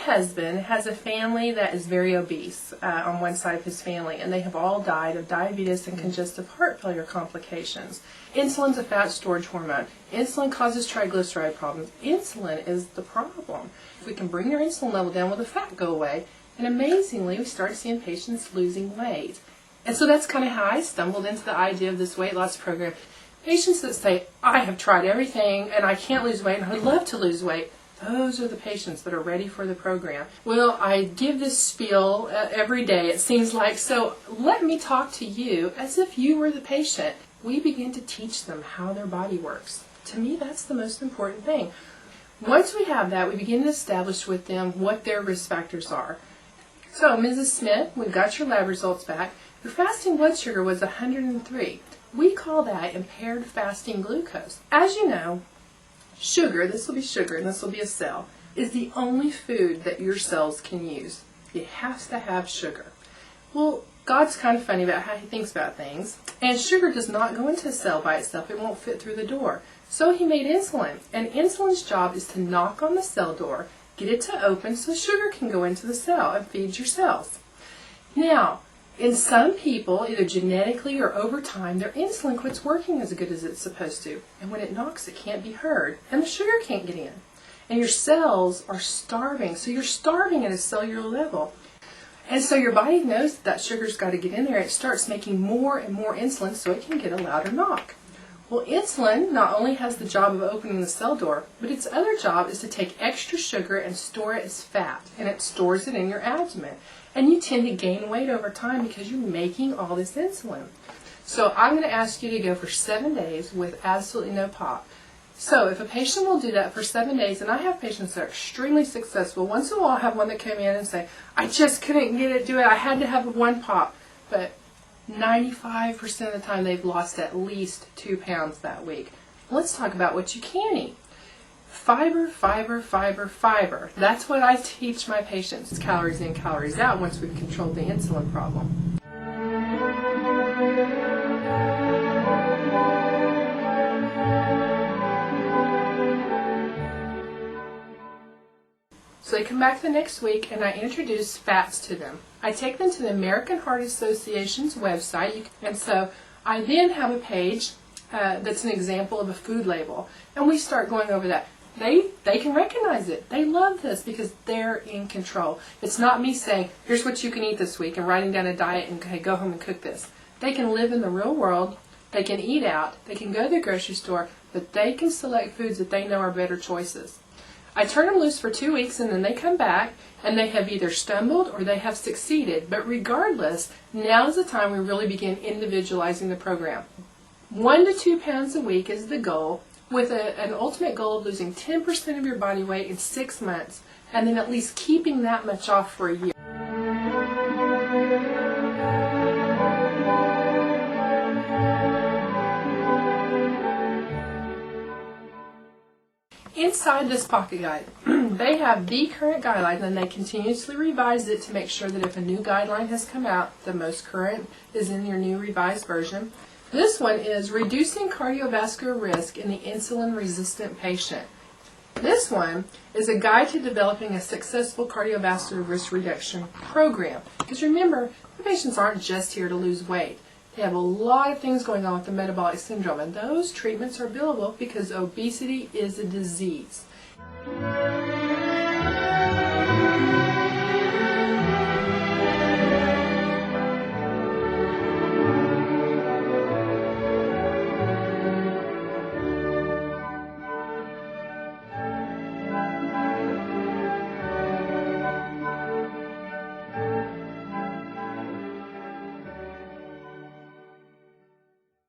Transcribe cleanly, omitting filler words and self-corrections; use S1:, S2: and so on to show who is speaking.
S1: husband has a family that is very obese on one side of his family, and they have all died of diabetes and congestive heart failure complications. Insulin's a fat storage hormone. Insulin causes triglyceride problems. Insulin is the problem. If we can bring your insulin level down, will the fat go away? And amazingly, we start seeing patients losing weight. And so that's kind of how I stumbled into the idea of this weight loss program. Patients that say, I have tried everything and I can't lose weight and I would love to lose weight, those are the patients that are ready for the program. Well, I give this spiel every day, it seems like, so let me talk to you as if you were the patient. We begin to teach them how their body works. To me, that's the most important thing. Once we have that, we begin to establish with them what their risk factors are. So, Mrs. Smith, we've got your lab results back. Your fasting blood sugar was 103. We call that impaired fasting glucose. As you know, sugar, this will be sugar and this will be a cell, is the only food that your cells can use. It has to have sugar. Well, God's kind of funny about how he thinks about things, and sugar does not go into a cell by itself. It won't fit through the door. So he made insulin, and insulin's job is to knock on the cell door, get it to open so sugar can go into the cell and feed your cells. Now, in some people, either genetically or over time, their insulin quits working as good as it's supposed to. And when it knocks, it can't be heard, and the sugar can't get in. And your cells are starving, so you're starving at a cellular level. And so your body knows that sugar's got to get in there. It starts making more and more insulin so it can get a louder knock. Well, insulin not only has the job of opening the cell door, but its other job is to take extra sugar and store it as fat, and it stores it in your abdomen. And you tend to gain weight over time because you're making all this insulin. So I'm going to ask you to go for 7 days with absolutely no pop. So if a patient will do that for 7 days, and I have patients that are extremely successful. Once in a while I have one that come in and say, I just couldn't get it to do it. I had to have one pop. But 95% of the time they've lost at least 2 pounds that week. Let's talk about what you can eat. Fiber, fiber, fiber, fiber. That's what I teach my patients. Calories in, calories out once we've controlled the insulin problem. So they come back the next week and I introduce fats to them. I take them to the American Heart Association's website, and so I then have a page that's an example of a food label, and we start going over that. They can recognize it. They love this because they're in control. It's not me saying, here's what you can eat this week and writing down a diet and hey, go home and cook this. They can live in the real world. They can eat out. They can go to the grocery store, but they can select foods that they know are better choices. I turn them loose for 2 weeks and then they come back and they have either stumbled or they have succeeded. But regardless, now is the time we really begin individualizing the program. 1 to 2 pounds a week is the goal, with an ultimate goal of losing 10% of your body weight in 6 months, and then at least keeping that much off for a year. Inside this pocket guide, they have the current guideline, and they continuously revise it to make sure that if a new guideline has come out, the most current is in your new revised version. This one is Reducing Cardiovascular Risk in the Insulin-Resistant Patient. This one is a guide to developing a successful cardiovascular risk reduction program. Because remember, the patients aren't just here to lose weight. They have a lot of things going on with the metabolic syndrome, and those treatments are billable because obesity is a disease.